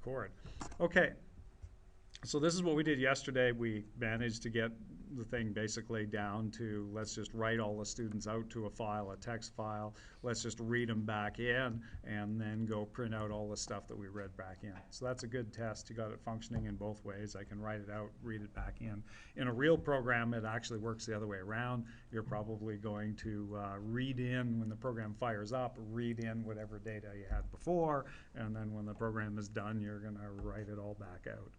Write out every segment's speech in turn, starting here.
record. Okay, so this is what we did yesterday. We managed to get the thing basically down to, let's just write all the students out to a file, a text file. Let's just read them back in and then go print out all the stuff that we read back in. So that's a good test. You got it functioning in both ways. I can write it out, read it back in. In a real program, it actually works the other way around. You're probably going to read in, when the program fires up, read in whatever data you had before, and then when the program is done, you're going to write it all back out.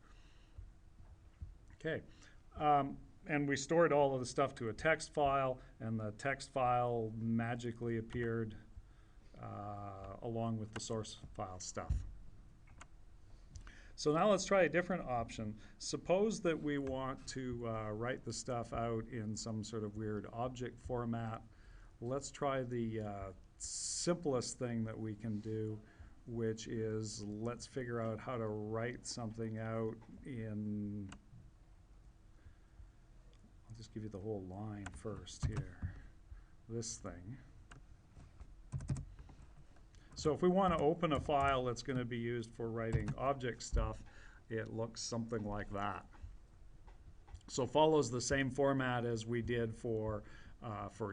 Okay, and we stored all of the stuff to a text file, and the text file magically appeared along with the source file stuff. So now let's try a different option. Suppose that we want to write the stuff out in some sort of weird object format. Let's try the simplest thing that we can do, which is let's figure out how to write something out in, I'll just give you the whole line first here, this thing. So if we want to open a file that's going to be used for writing object stuff, it looks something like that. So it follows the same format as we did for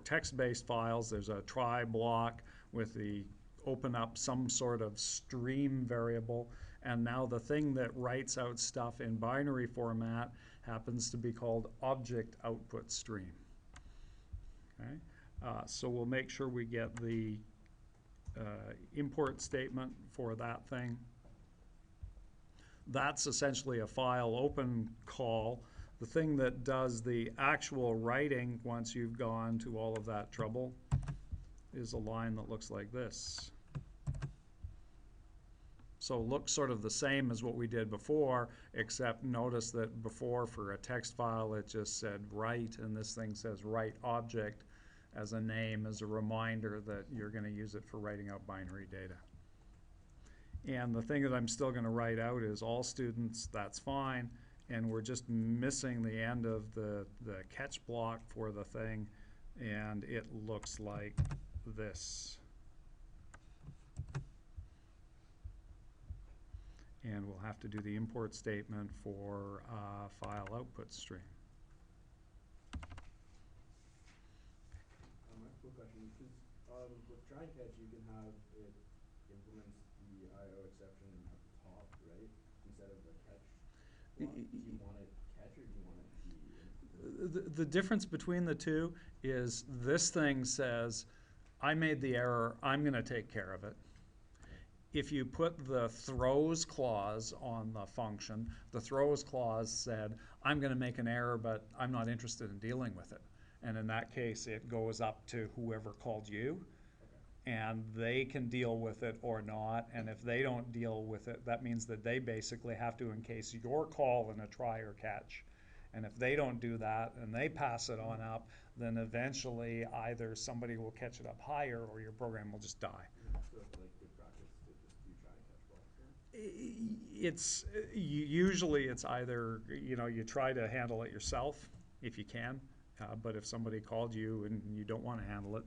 text-based files. There's a try block with the open up some sort of stream variable, and now the thing that writes out stuff in binary format happens to be called object output stream. Okay? So we'll make sure we get the import statement for that thing. That's essentially a file open call. The thing that does the actual writing once you've gone to all of that trouble is a line that looks like this. So it looks sort of the same as what we did before, except notice that before for a text file it just said write, and this thing says write object as a name, as a reminder that you're going to use it for writing out binary data. And the thing that I'm still going to write out is all students, that's fine, and we're just missing the end of the catch block for the thing, and it looks like this. And we'll have to do the import statement for file output stream. My quick question is, with try and catch, you can have it implements the IO exception at the top, right, instead of the catch block. Do you want it catch or do you want it be? The difference between the two is this thing says, I made the error, I'm going to take care of it. If you put the throws clause on the function, the throws clause said, I'm going to make an error, but I'm not interested in dealing with it. And in that case, it goes up to whoever called you, and they can deal with it or not. And if they don't deal with it, that means that they basically have to encase your call in a try or catch. And if they don't do that and they pass it on up, then eventually either somebody will catch it up higher or your program will just die. So it's like good practice to just do try and catch blocks there? It's usually it's either, you know, you try to handle it yourself if you can, but if somebody called you and you don't want to handle it,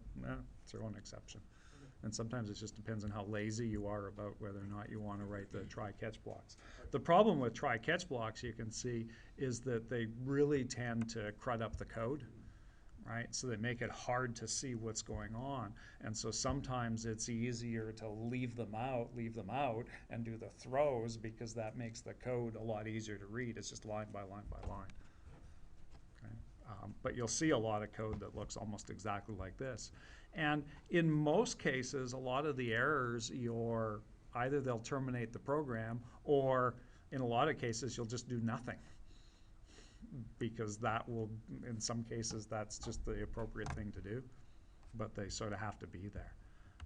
it's their own exception. Okay. And sometimes it just depends on how lazy you are about whether or not you want to write the try-catch blocks. The problem with try-catch blocks, you can see, is that they really tend to crud up the code. Right? So they make it hard to see what's going on. And so sometimes it's easier to leave them out, and do the throws, because that makes the code a lot easier to read. It's just line by line by line. Okay? But you'll see a lot of code that looks almost exactly like this. And in most cases, a lot of the errors, either they'll terminate the program, or in a lot of cases, you'll just do nothing. Because that will, in some cases, that's just the appropriate thing to do, but they sort of have to be there.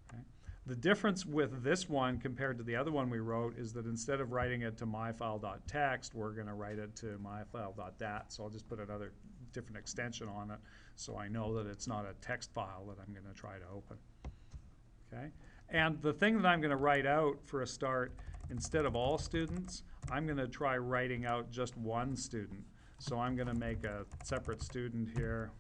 Okay? The difference with this one compared to the other one we wrote is that instead of writing it to myfile.txt, we're going to write it to myfile.dat. So I'll just put another different extension on it so I know that it's not a text file that I'm going to try to open. Okay? And the thing that I'm going to write out for a start, instead of all students, I'm going to try writing out just one student. So I'm going to make a separate student here.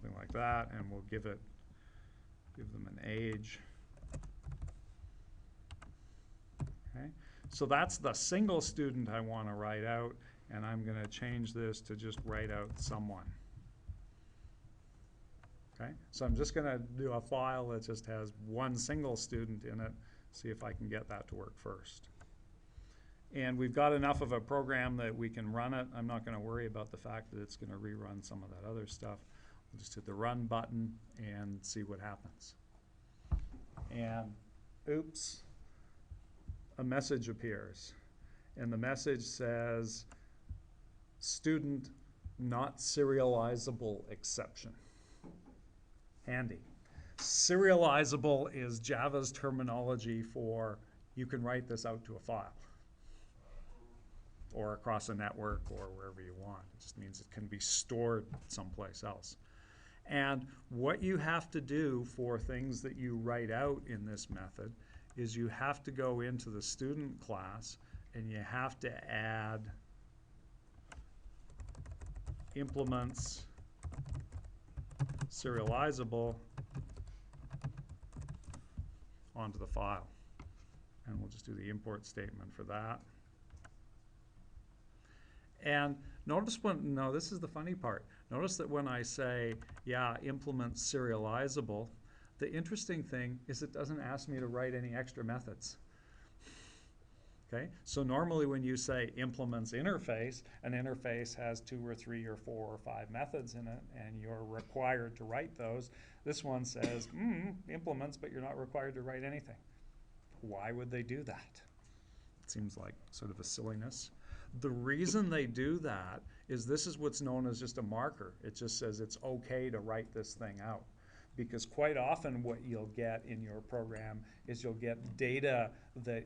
something like that, and we'll give them an age. Okay, so that's the single student I want to write out, and I'm going to change this to just write out someone. Okay, so I'm just going to do a file that just has one single student in it, see if I can get that to work first. And we've got enough of a program that we can run it. I'm not going to worry about the fact that it's going to rerun some of that other stuff. We'll just hit the run button and see what happens. And oops, a message appears. And the message says, student not serializable exception. Handy. Serializable is Java's terminology for you can write this out to a file or across a network or wherever you want. It just means it can be stored someplace else. And what you have to do for things that you write out in this method is you have to go into the student class and you have to add implements serializable onto the file. And we'll just do the import statement for that. And notice no, this is the funny part. Notice that when I say, yeah, implement serializable, the interesting thing is it doesn't ask me to write any extra methods. Okay, so normally when you say implements interface, an interface has 2 or 3 or 4 or 5 methods in it, and you're required to write those. This one says, implements, but you're not required to write anything. Why would they do that? It seems like sort of a silliness. The reason they do that is this is what's known as just a marker. It just says it's okay to write this thing out. Because quite often what you'll get in your program is you'll get data that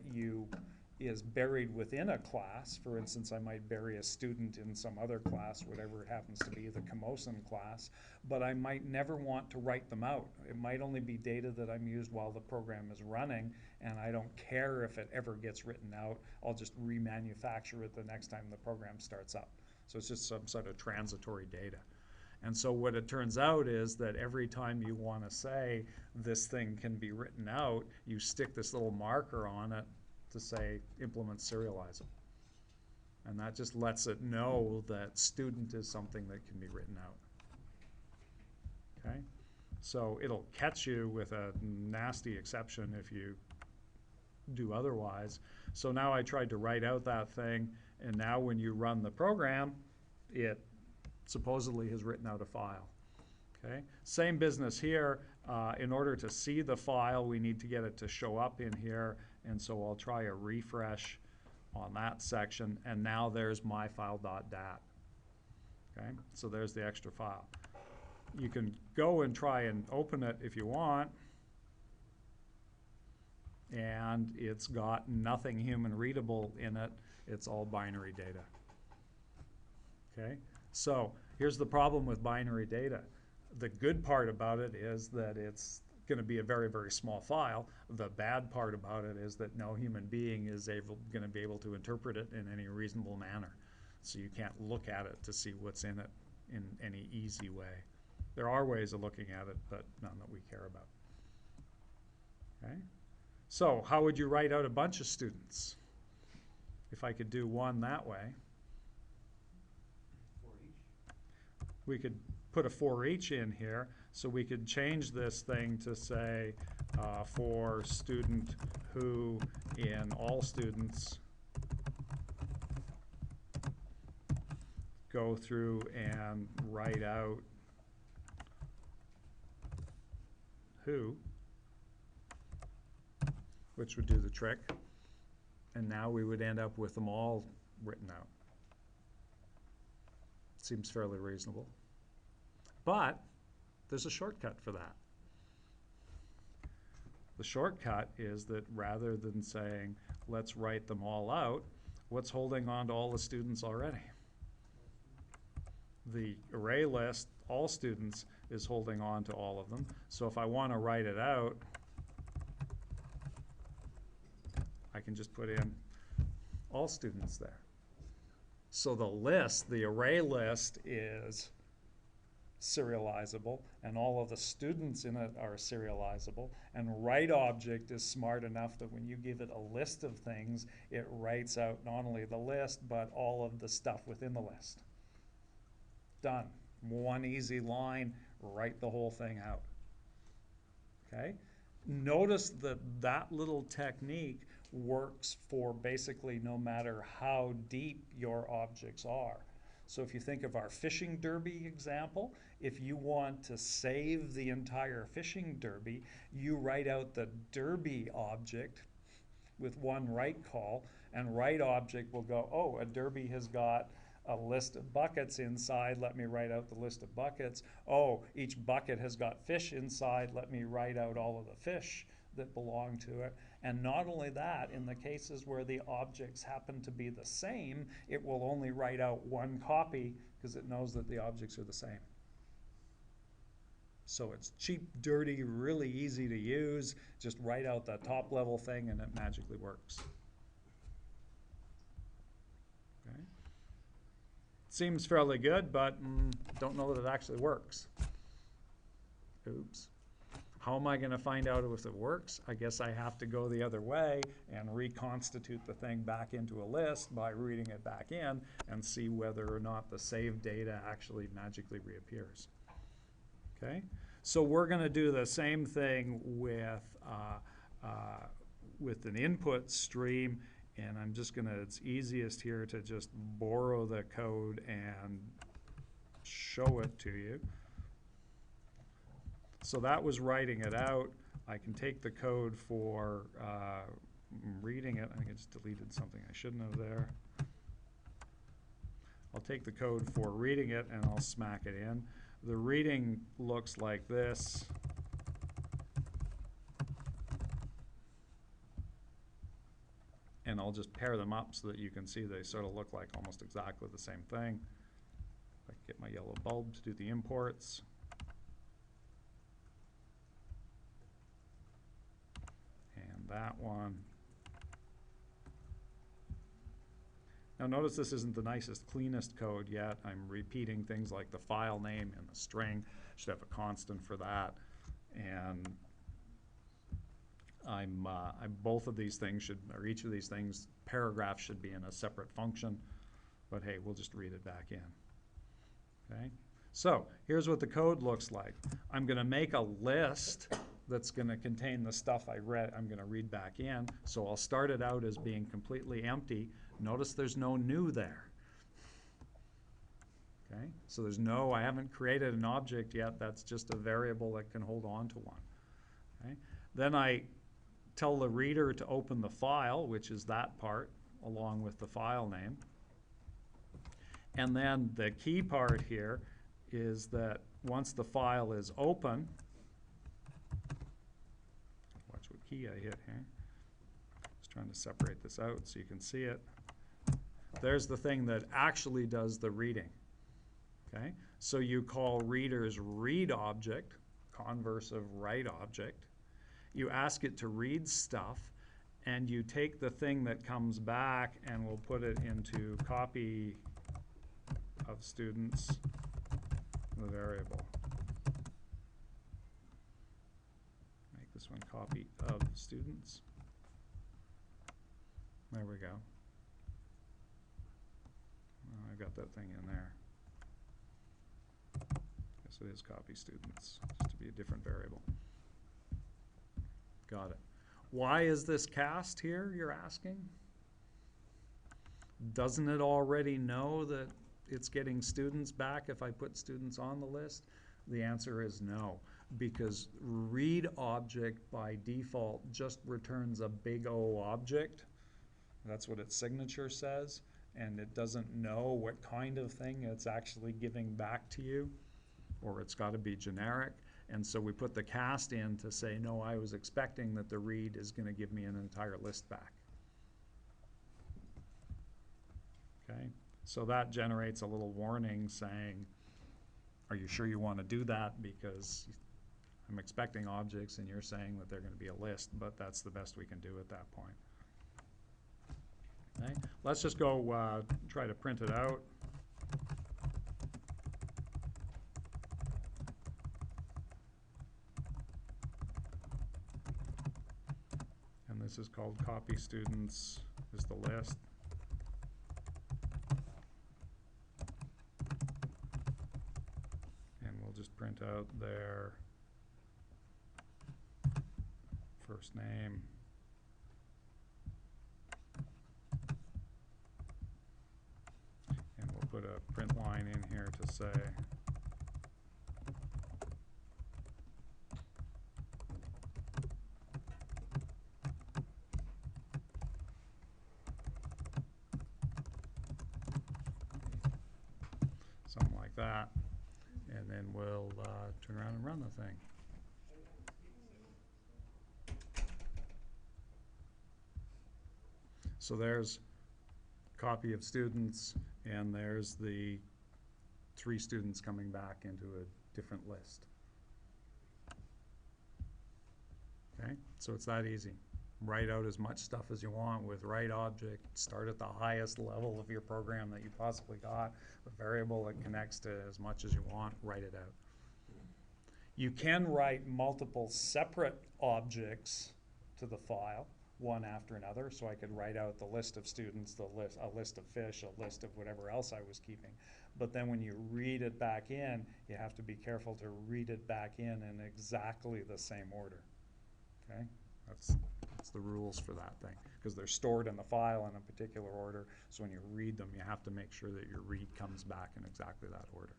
is buried within a class. For instance, I might bury a student in some other class, whatever it happens to be, the Comp132 class, but I might never want to write them out. It might only be data that I'm used while the program is running, and I don't care if it ever gets written out. I'll just remanufacture it the next time the program starts up. So it's just some sort of transitory data. And so what it turns out is that every time you want to say this thing can be written out, you stick this little marker on it to say implement serializable. And that just lets it know that student is something that can be written out. Okay? So it'll catch you with a nasty exception if you do otherwise. So now I tried to write out that thing, and now when you run the program, it supposedly has written out a file. Okay? Same business here. In order to see the file, we need to get it to show up in here, and so I'll try a refresh on that section, and now there's myfile.dat. Okay? So there's the extra file. You can go and try and open it if you want, and it's got nothing human readable in it. It's all binary data. Okay? So here's the problem with binary data. The good part about it is that it's going to be a very, very small file. The bad part about it is that no human being is going to be able to interpret it in any reasonable manner. So you can't look at it to see what's in it in any easy way. There are ways of looking at it, but none that we care about. Okay? So how would you write out a bunch of students? If I could do one that way, we could put a for each in here, so we could change this thing to say for student who in all students go through and write out who, which would do the trick, and now we would end up with them all written out. Seems fairly reasonable. But there's a shortcut for that. The shortcut is that rather than saying, let's write them all out, what's holding on to all the students already? The array list, all students, is holding on to all of them. So if I want to write it out, I can just put in all students there. So the list, the array list, is serializable, and all of the students in it are serializable, and write object is smart enough that when you give it a list of things, it writes out not only the list, but all of the stuff within the list. Done. One easy line, write the whole thing out. Okay? Notice that that little technique works for basically no matter how deep your objects are. So if you think of our fishing derby example, if you want to save the entire fishing derby, you write out the derby object with one write call, and write object will go, oh, a derby has got a list of buckets inside, let me write out the list of buckets. Oh, each bucket has got fish inside, let me write out all of the fish that belong to it. And not only that, in the cases where the objects happen to be the same, it will only write out one copy because it knows that the objects are the same. So it's cheap, dirty, really easy to use. Just write out the top level thing and it magically works. Okay. Seems fairly good, but don't know that it actually works. Oops. How am I going to find out if it works? I guess I have to go the other way and reconstitute the thing back into a list by reading it back in and see whether or not the saved data actually magically reappears. Okay? So we're going to do the same thing with an input stream, and I'm just going to, it's easiest here to just borrow the code and show it to you. So that was writing it out. I can take the code for reading it. I think I just deleted something I shouldn't have there. I'll take the code for reading it and I'll smack it in. The reading looks like this. And I'll just pair them up so that you can see they sort of look like almost exactly the same thing. I can get my yellow bulb to do the imports. And that one. Now notice this isn't the nicest, cleanest code yet. I'm repeating things like the file name and the string. Should have a constant for that. And both of these things should, or each of these things, paragraphs should be in a separate function. But hey, we'll just read it back in. Okay? So here's what the code looks like. I'm going to make a list that's going to contain the stuff I'm going to read back in. So I'll start it out as being completely empty. Notice there's no new there. Okay? So there's no, I haven't created an object yet. That's just a variable that can hold on to one. Okay? Then I tell the reader to open the file, which is that part, along with the file name. And then the key part here is that once the file is open, watch what key I hit here. Just trying to separate this out so you can see it. There's the thing that actually does the reading. Okay? So you call reader's read object, converse of write object. You ask it to read stuff, and you take the thing that comes back and we'll put it into copy of students, the variable. Make this one copy of students. There we go. Oh, I got that thing in there. Guess it is copy students, just to be a different variable. Got it. Why is this cast here, you're asking? Doesn't it already know that it's getting students back if I put students on the list? The answer is no, because read object by default just returns a big O object. That's what its signature says, and it doesn't know what kind of thing it's actually giving back to you, or it's got to be generic. And so we put the cast in to say, no, I was expecting that the read is going to give me an entire list back. Okay, so that generates a little warning saying, are you sure you want to do that? Because I'm expecting objects and you're saying that they're going to be a list, but that's the best we can do at that point. Okay, let's just go try to print it out. this is called copy students is the list. And we'll just print out their first name. And we'll put a print line in here to say something like that. And then we'll turn around and run the thing. So there's copy of students, and there's the 3 students coming back into a different list. Okay, so it's that easy. Write out as much stuff as you want with write object. Start at the highest level of your program that you possibly got. A variable that connects to as much as you want, write it out. You can write multiple separate objects to the file, one after another. So I could write out the list of students, a list of fish, a list of whatever else I was keeping. But then when you read it back in, you have to be careful to read it back in exactly the same order. Okay, that's the rules for that thing, because they're stored in the file in a particular order. So when you read them, you have to make sure that your read comes back in exactly that order.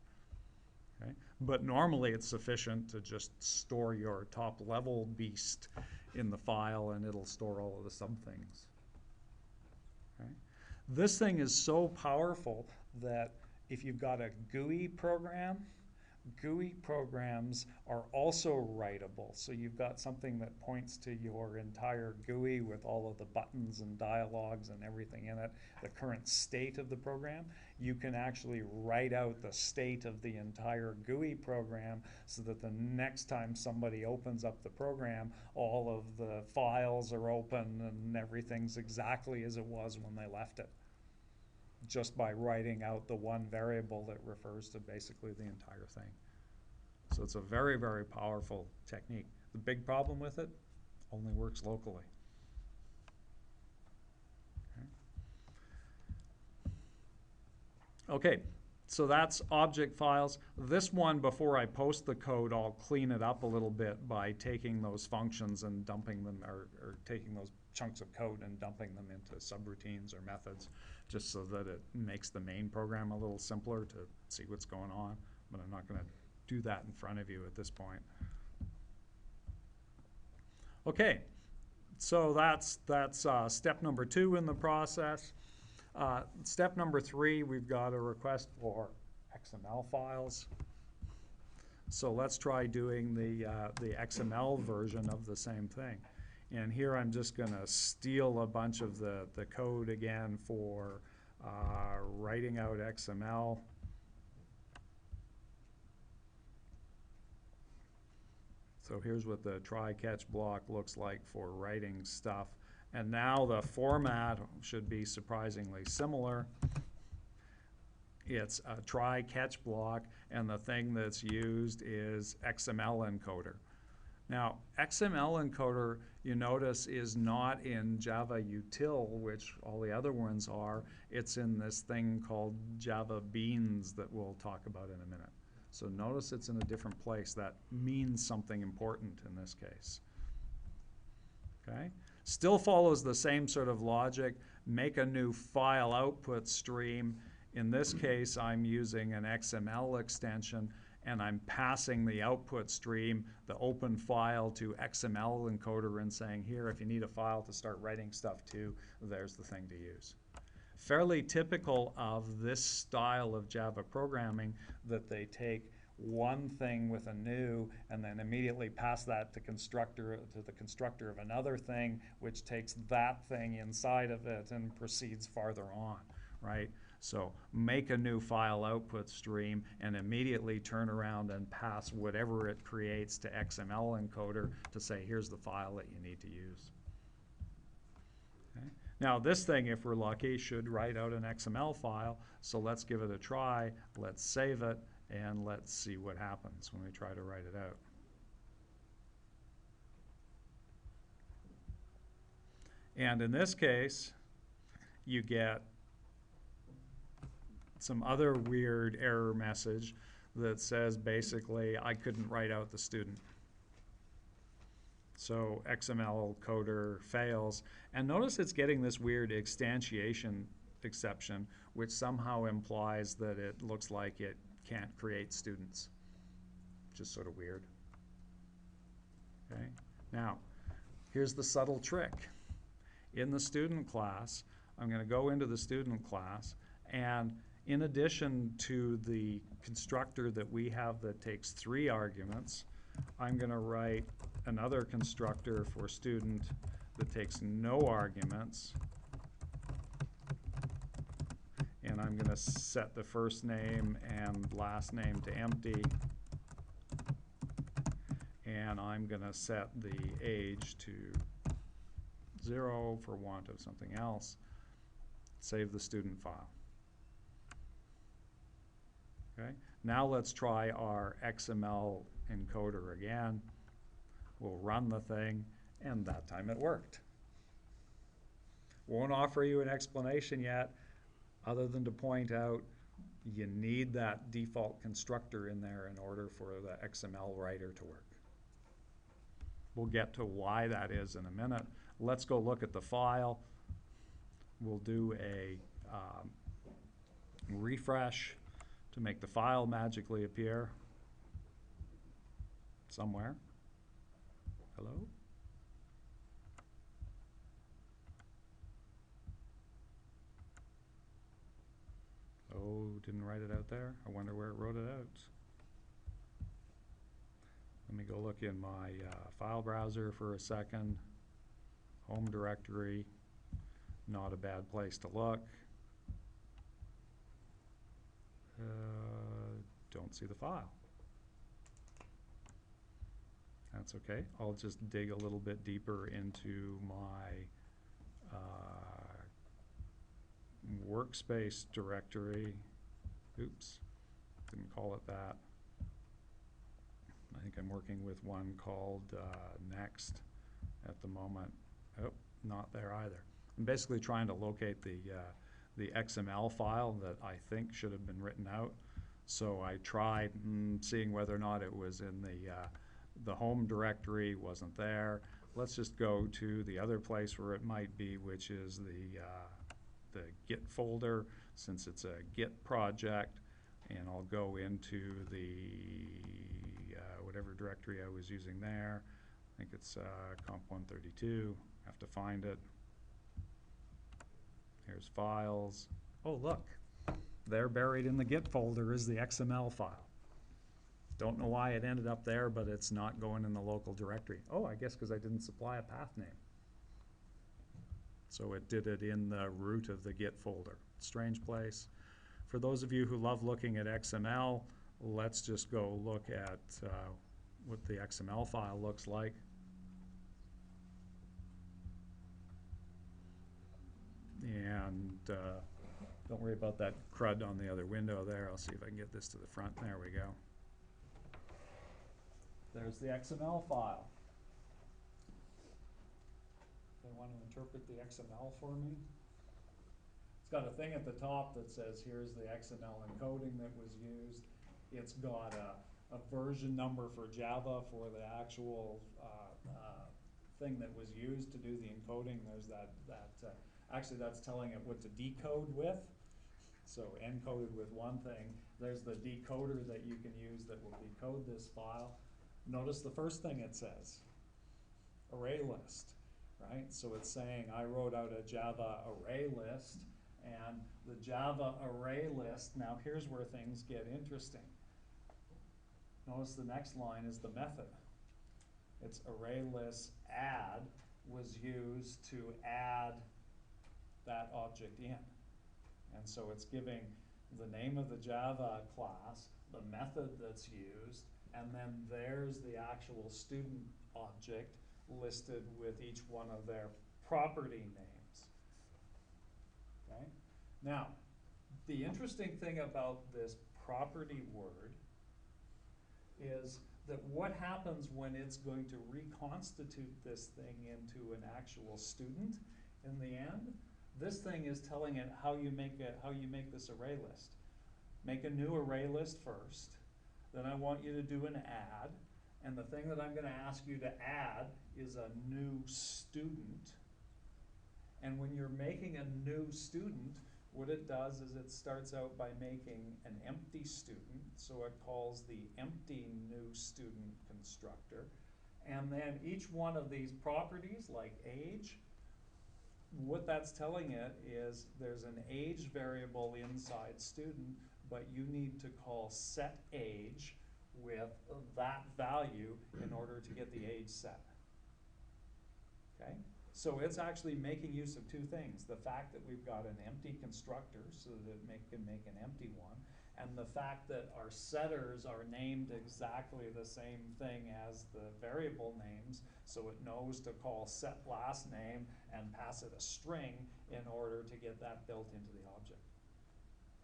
Okay, but normally it's sufficient to just store your top level beast in the file, and it'll store all of the sub things. Okay, this thing is so powerful that if you've got a GUI program, GUI programs are also writable. So you've got something that points to your entire GUI with all of the buttons and dialogues and everything in it, the current state of the program. You can actually write out the state of the entire GUI program so that the next time somebody opens up the program, all of the files are open and everything's exactly as it was when they left it, just by writing out the one variable that refers to basically the entire thing. So it's a very, very powerful technique. The big problem with it, only works locally. Okay, so that's object files. This one, before I post the code, I'll clean it up a little bit by taking those functions and dumping them, or taking those chunks of code and dumping them into subroutines or methods, just so that it makes the main program a little simpler to see what's going on. But I'm not going to do that in front of you at this point. Okay, so that's step number 2 in the process. Step number 3, we've got a request for XML files. So let's try doing the XML version of the same thing. And here I'm just going to steal a bunch of the code again for writing out XML. So here's what the try-catch block looks like for writing stuff. And now the format should be surprisingly similar. It's a try-catch block, and the thing that's used is XML encoder. Now, XML encoder, you notice, is not in Java util, which all the other ones are. It's in this thing called Java beans that we'll talk about in a minute. So notice it's in a different place. That means something important in this case. Okay? Still follows the same sort of logic. Make a new file output stream. In this case, I'm using an XML extension, and I'm passing the output stream, the open file, to XML encoder and saying, here, if you need a file to start writing stuff to, there's the thing to use. Fairly typical of this style of Java programming, that they take one thing with a new and then immediately pass that to the constructor of another thing, which takes that thing inside of it and proceeds farther on, right? So make a new file output stream and immediately turn around and pass whatever it creates to XML encoder to say, here's the file that you need to use. Okay. Now this thing, if we're lucky, should write out an XML file. So let's give it a try. Let's save it, and let's see what happens when we try to write it out. And in this case, you get some other weird error message that says basically I couldn't write out the student. So XML coder fails. And notice it's getting this weird instantiation exception, which somehow implies that it looks like it can't create students. Just sort of weird. Okay? Now, here's the subtle trick. In the student class, I'm going to go into the student class, and in addition to the constructor that we have that takes 3 arguments, I'm going to write another constructor for student that takes no arguments, and I'm going to set the first name and last name to empty, and I'm going to set the age to 0 for want of something else. Save the student file. Okay. Now let's try our XML encoder again. We'll run the thing, and that time it worked. Won't offer you an explanation yet, other than to point out you need that default constructor in there in order for the XML writer to work. We'll get to why that is in a minute. Let's go look at the file. We'll do a refresh to make the file magically appear somewhere. Hello? Oh, didn't write it out there? I wonder where it wrote it out. Let me go look in my file browser for a second. Home directory, not a bad place to look. Don't see the file. That's okay. I'll just dig a little bit deeper into my workspace directory. Oops, didn't call it that. I think I'm working with one called Next at the moment. Oh, not there either. I'm basically trying to locate the XML file that I think should have been written out. So I tried seeing whether or not it was in the home directory. Wasn't there. Let's just go to the other place where it might be, which is the Git folder, since it's a Git project, and I'll go into the whatever directory I was using there. I think it's Comp132. Have to find it. Here's files. Oh, look. There, buried in the Git folder, is the XML file. Don't know why it ended up there, but it's not going in the local directory. Oh, I guess because I didn't supply a path name. So it did it in the root of the Git folder. Strange place. For those of you who love looking at XML, let's just go look at what the XML file looks like. And don't worry about that crud on the other window there. I'll see if I can get this to the front. There we go. There's the XML file. They want to interpret the XML for me. It's got a thing at the top that says here's the XML encoding that was used. It's got a version number for Java for the actual thing that was used to do the encoding. There's actually that's telling it what to decode with. So encoded with one thing. There's the decoder that you can use that will decode this file. Notice the first thing it says, array list, right? So it's saying I wrote out a Java array list, and the Java array list, now here's where things get interesting. Notice the next line is the method. It's array list add was used to add that object in. And so it's giving the name of the Java class, the method that's used, and then there's the actual student object listed with each one of their property names. Okay? Now, the interesting thing about this property word is that what happens when it's going to reconstitute this thing into an actual student in the end, this thing is telling it how you make this array list. Make a new array list first, then I want you to do an add, and the thing that I'm gonna ask you to add is a new student. And when you're making a new student, what it does is it starts out by making an empty student, so it calls the empty new student constructor. And then each one of these properties, like age, what that's telling it is there's an age variable inside student, but you need to call set age with that value in order to get the age set. Okay? So it's actually making use of two things. The fact that we've got an empty constructor so that it can make an empty one, and the fact that our setters are named exactly the same thing as the variable names, so it knows to call set last name and pass it a string in order to get that built into the object.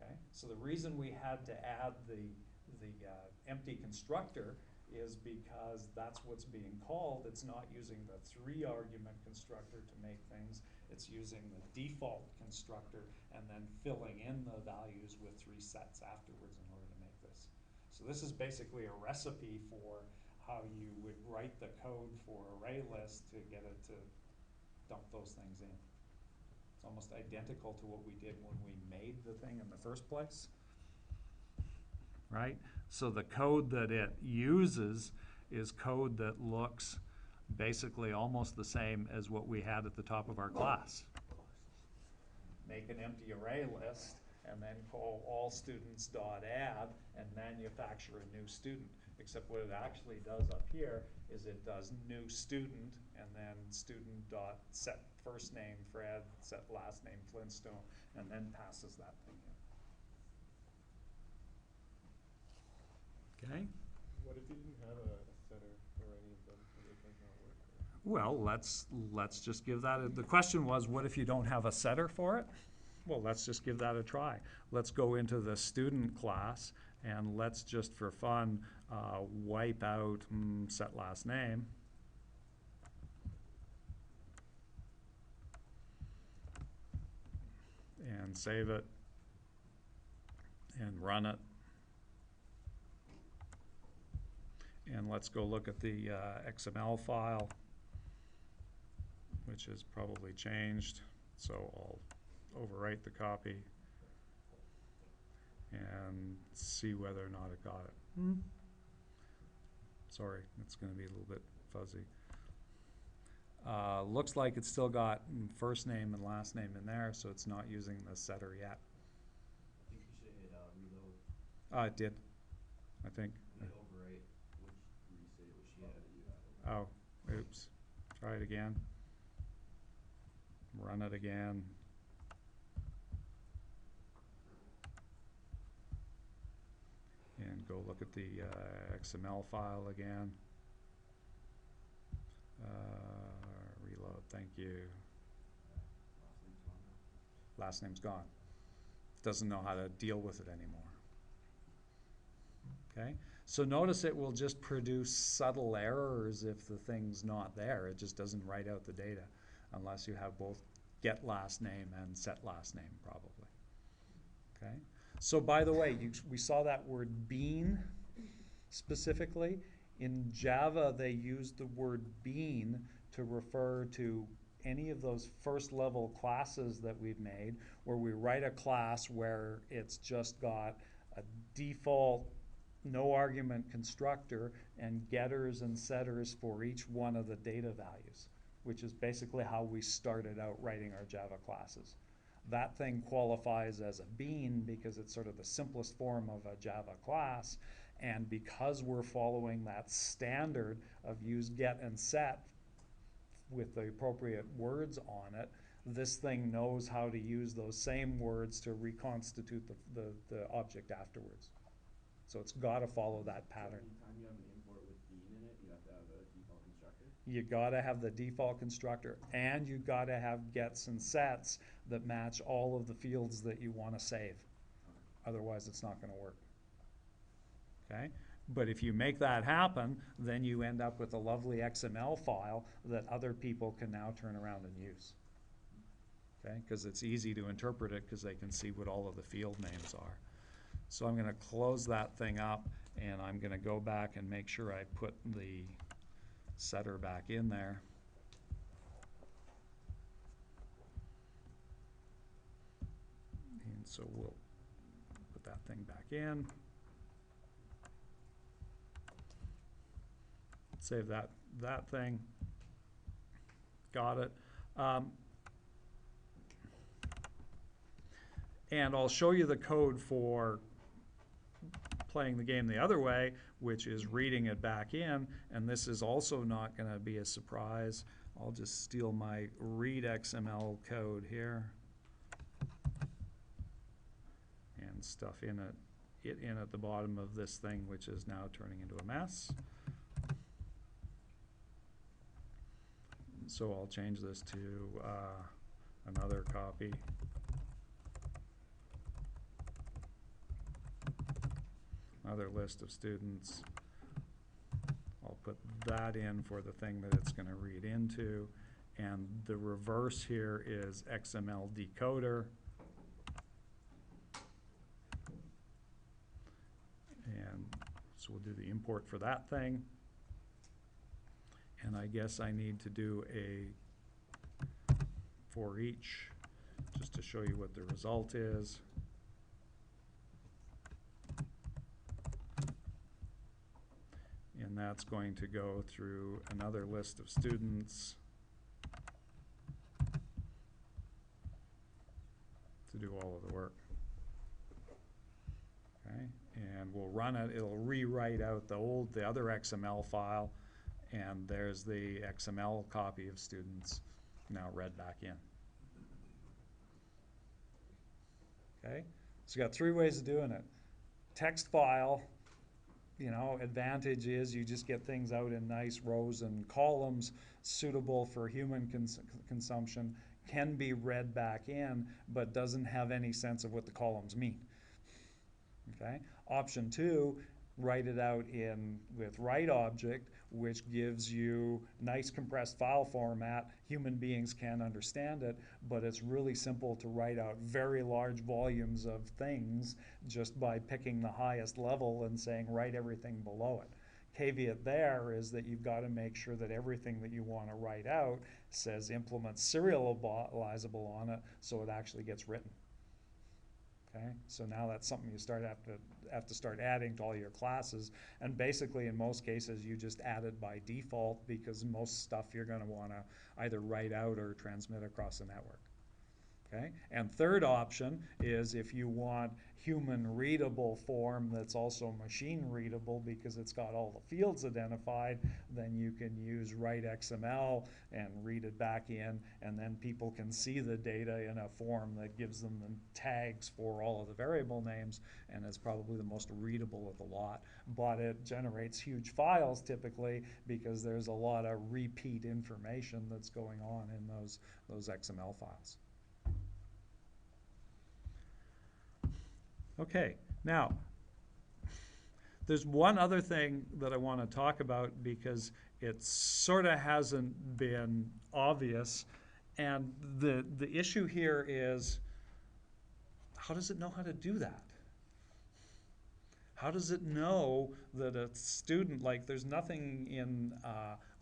Okay? So the reason we had to add the empty constructor is because that's what's being called. It's not using the 3-argument constructor to make things. It's using the default constructor and then filling in the values with 3 sets afterwards in order to make this. So this is basically a recipe for how you would write the code for array list to get it to dump those things in. It's almost identical to what we did when we made the thing in the first place. Right? So the code that it uses is code that looks basically almost the same as what we had at the top of our class. Make an empty array list and then call all students dot add and manufacture a new student. Except what it actually does up here is it does new student and then student dot set first name Fred, set last name Flintstone, and then passes that thing in. Okay. What if you didn't have a setter for any of them? Would it like not work? Well, let's just give that the question was, what if you don't have a setter for it? Well, let's just give that a try. Let's go into the student class and let's just for fun wipe out set last name. And save it and run it. And let's go look at the XML file, which is probably changed. So I'll overwrite the copy and see whether or not it got it. Sorry, it's going to be a little bit fuzzy. Looks like it's still got first name and last name in there, so it's not using the setter yet. I think you should hit reload. It did, I think. Hit overwrite, restate what she had that you had. Oh, oops. Try it again. Run it again. And go look at the XML file again. Reload, thank you. Last name's gone. Doesn't know how to deal with it anymore. Okay, so notice it will just produce subtle errors if the thing's not there. It just doesn't write out the data unless you have both get last name and set last name probably. Okay, so by the way, we saw that word bean specifically. In Java, they use the word bean to refer to any of those first level classes that we've made, where we write a class where it's just got a default no argument constructor and getters and setters for each one of the data values, which is basically how we started out writing our Java classes. That thing qualifies as a bean because it's sort of the simplest form of a Java class, and because we're following that standard of use get and set with the appropriate words on it, this thing knows how to use those same words to reconstitute the object afterwards. So it's got to follow that pattern. So anytime you have an import with bean in it, you have to have a default constructor? You got to have the default constructor, and you got to have gets and sets that match all of the fields that you want to save. Otherwise, it's not going to work. Okay? But if you make that happen, then you end up with a lovely XML file that other people can now turn around and use. okay? Because it's easy to interpret it because they can see what all of the field names are. So I'm going to close that thing up, and I'm going to go back and make sure I put the setter back in there. And so we'll put that thing back in. Save that thing. Got it. And I'll show you the code for playing the game the other way, which is reading it back in, and this is also not going to be a surprise. I'll just steal my read XML code here and stuff in at the bottom of this thing, which is now turning into a mess. So I'll change this to another copy. Another list of students. I'll put that in for the thing that it's going to read into. And the reverse here is XML decoder. And so we'll do the import for that thing. And I guess I need to do a for each just to show you what the result is. And that's going to go through another list of students to do all of the work. Okay, and we'll run it. It'll rewrite out the other XML file, and there's the XML copy of students now read back in. Okay, so you got 3 ways of doing it. Text file. You know, advantage is you just get things out in nice rows and columns suitable for human consumption, can be read back in, but doesn't have any sense of what the columns mean. Okay. Option 2, write it out with write object, which gives you nice compressed file format. Human beings can understand it, but it's really simple to write out very large volumes of things just by picking the highest level and saying write everything below it. Caveat there is that you've got to make sure that everything that you want to write out says implement serializable on it so it actually gets written. Okay, so now that's something you have to start adding to all your classes, and basically in most cases you just add it by default because most stuff you're going to want to either write out or transmit across the network. Okay, and third option is if you want human readable form that's also machine readable because it's got all the fields identified, then you can use write XML and read it back in, and then people can see the data in a form that gives them the tags for all of the variable names, and it's probably the most readable of the lot. But it generates huge files typically because there's a lot of repeat information that's going on in those XML files. Okay, now, there's one other thing that I want to talk about because it sort of hasn't been obvious, and the issue here is, how does it know how to do that? How does it know that a student, like there's nothing in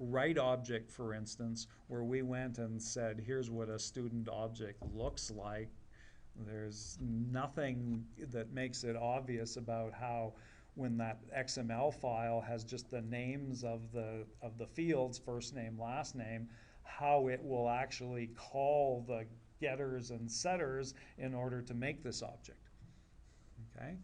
write object, for instance, where we went and said, here's what a student object looks like. There's nothing that makes it obvious about how when that XML file has just the names of the fields, first name, last name, how it will actually call the getters and setters in order to make this object. Okay?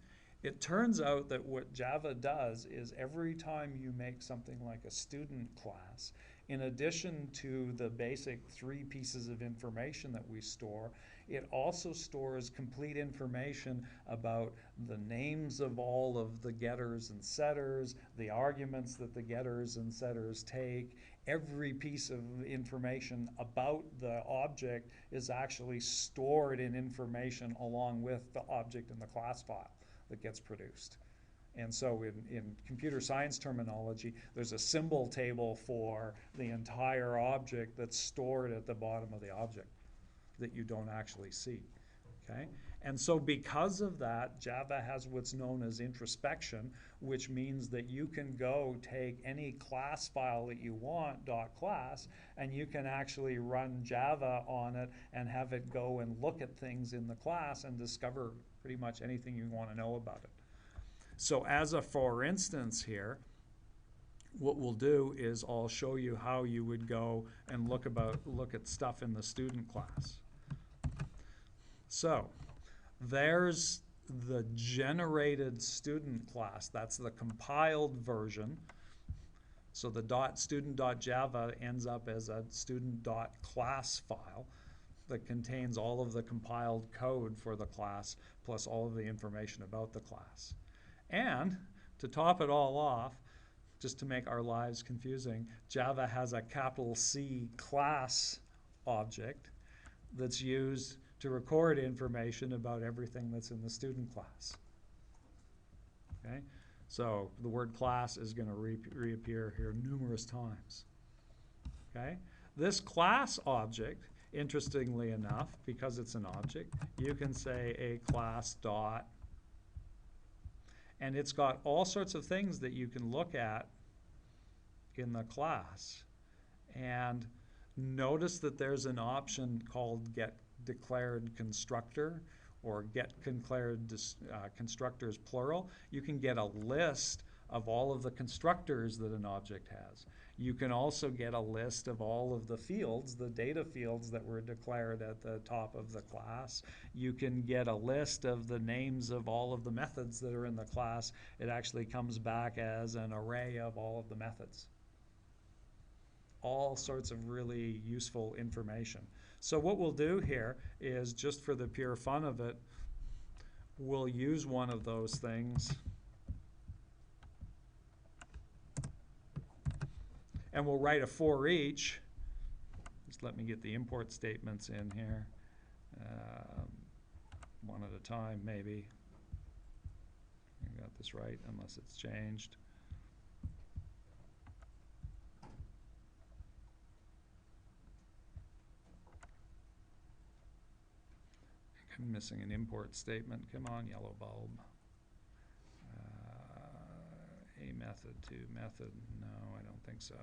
It turns out that what Java does is every time you make something like a student class, in addition to the basic 3 pieces of information that we store, it also stores complete information about the names of all of the getters and setters, the arguments that the getters and setters take. Every piece of information about the object is actually stored in information along with the object in the class file that gets produced. And so in computer science terminology, there's a symbol table for the entire object that's stored at the bottom of the object. that you don't actually see, okay? And so because of that, Java has what's known as introspection, which means that you can go take any class file that you want, .class, and you can actually run Java on it and have it go and look at things in the class and discover pretty much anything you want to know about it. So as a for instance here, what we'll do is I'll show you how you would go and look at stuff in the student class. So there's the generated student class. That's the compiled version. So the .student.java ends up as a student.class file that contains all of the compiled code for the class plus all of the information about the class. And to top it all off, just to make our lives confusing, Java has a capital C class object that's used to record information about everything that's in the student class. Okay? So the word class is going to reappear here numerous times. Okay? This class object, interestingly enough, because it's an object, you can say a class dot, and it's got all sorts of things that you can look at in the class. And notice that there's an option called get declared constructor or get declared constructors plural. You can get a list of all of the constructors that an object has. You can also get a list of all of the fields, the data fields that were declared at the top of the class. You can get a list of the names of all of the methods that are in the class. It actually comes back as an array of all of the methods. All sorts of really useful information. So what we'll do here is, just for the pure fun of it, we'll use one of those things and we'll write a for each. Just let me get the import statements in here, one at a time maybe. I got this right unless it's changed. I'm missing an import statement. Come on, yellow bulb. A method, to method. No, I don't think so.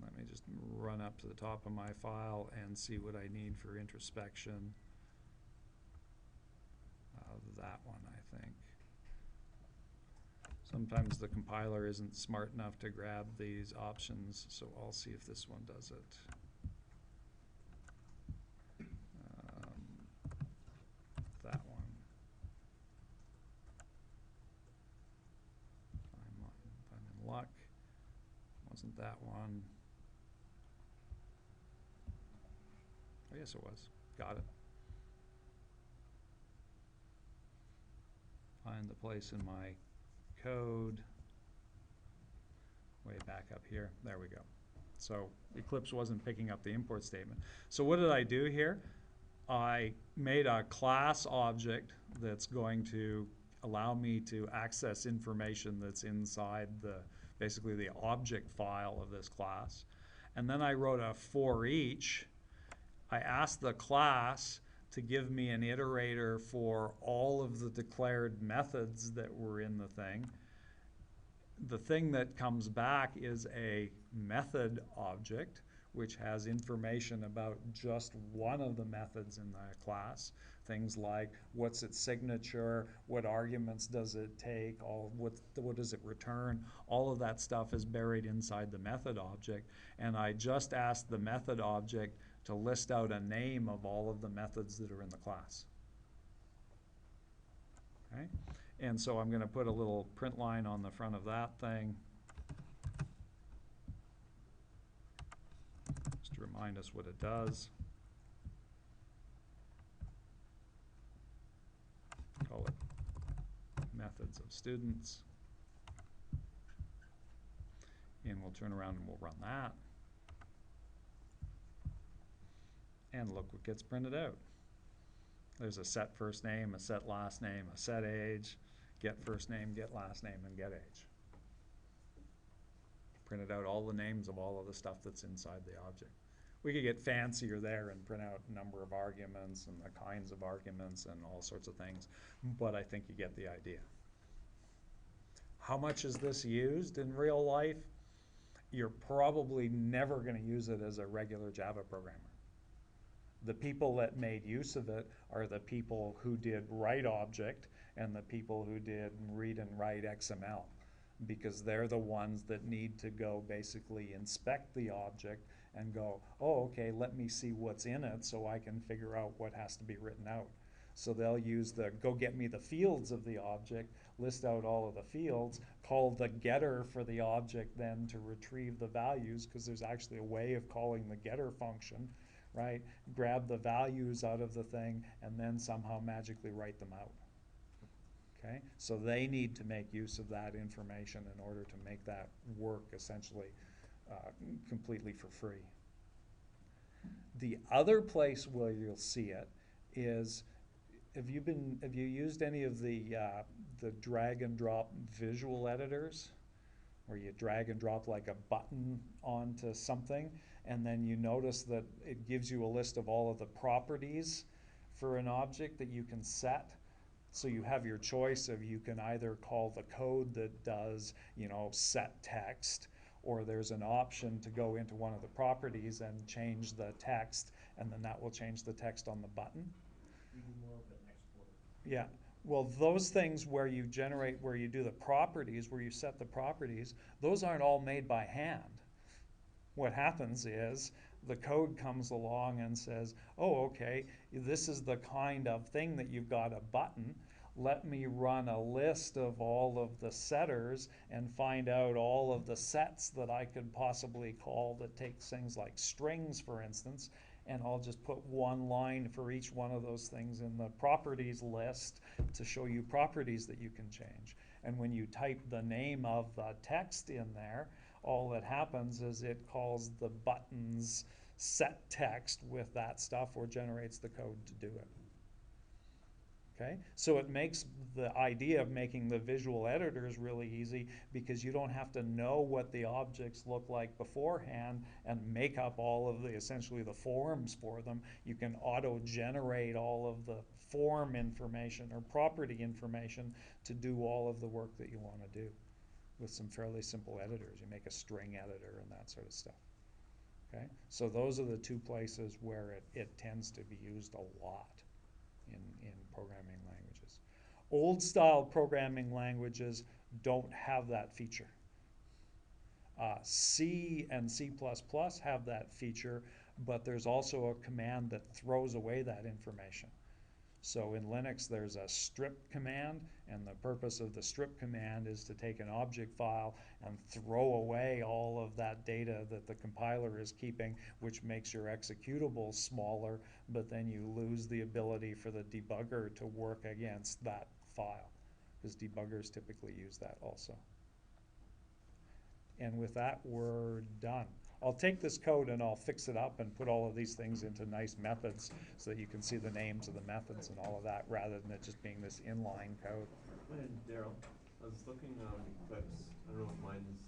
Let me just run up to the top of my file and see what I need for introspection. That one, I think. Sometimes the compiler isn't smart enough to grab these options, so I'll see if this one does it. That one. If I'm in luck. Wasn't that one. Oh, yes, it was. Got it. Find the place in my code. Way back up here. There we go. So Eclipse wasn't picking up the import statement. So what did I do here? I made a class object that's going to allow me to access information that's inside basically the object file of this class. And then I wrote a for each. I asked the class to give me an iterator for all of the declared methods that were in the thing. The thing that comes back is a method object, which has information about just one of the methods in the class. Things like what's its signature, what arguments does it take, what does it return. All of that stuff is buried inside the method object. And I just asked the method object to list out a name of all of the methods that are in the class. Okay? And so I'm going to put a little print line on the front of that thing, just to remind us what it does. Call it methods of students. And we'll turn around and we'll run that. And look what gets printed out. There's a set first name, a set last name, a set age, get first name, get last name, and get age. Printed out all the names of all of the stuff that's inside the object. We could get fancier there and print out a number of arguments and the kinds of arguments and all sorts of things, but I think you get the idea. How much is this used in real life? You're probably never going to use it as a regular Java programmer. The people that made use of it are the people who did write object and the people who did read and write XML, because they're the ones that need to go basically inspect the object and go, oh, okay, let me see what's in it so I can figure out what has to be written out. So they'll use the go get me the fields of the object, list out all of the fields, call the getter for the object then to retrieve the values, because there's actually a way of calling the getter function, right? Grab the values out of the thing and then somehow magically write them out. Okay? So they need to make use of that information in order to make that work essentially completely for free. The other place where you'll see it is, have you used any of the drag and drop visual editors, where you drag and drop like a button onto something and then you notice that it gives you a list of all of the properties for an object that you can set? So you have your choice of, you can either call the code that does, set text, or there's an option to go into one of the properties and change the text, and then that will change the text on the button. You do more of an export. Yeah, well, those things where you generate, where you do the properties, where you set the properties, those aren't all made by hand. What happens is the code comes along and says, oh, okay, this is the kind of thing that you've got a button. Let me run a list of all of the setters and find out all of the sets that I could possibly call that takes things like strings, for instance, and I'll just put one line for each one of those things in the properties list to show you properties that you can change. And when you type the name of the text in there, all that happens is it calls the buttons set text with that stuff, or generates the code to do it. Okay? So it makes the idea of making the visual editors really easy, because you don't have to know what the objects look like beforehand and make up all of the, essentially the forms for them. You can auto-generate all of the form information or property information to do all of the work that you want to do with some fairly simple editors. You make a string editor and that sort of stuff. Okay? So those are the two places where it tends to be used a lot in programming languages. Old style programming languages don't have that feature. C and C++ have that feature, but there's also a command that throws away that information. So in Linux there's a strip command, and the purpose of the strip command is to take an object file and throw away all of that data that the compiler is keeping, which makes your executable smaller, but then you lose the ability for the debugger to work against that file, because debuggers typically use that also. And with that, we're done. I'll take this code and I'll fix it up and put all of these things into nice methods so that you can see the names of the methods and all of that, rather than it just being this inline code. And Daryl, I was looking on Eclipse. I don't know if mine's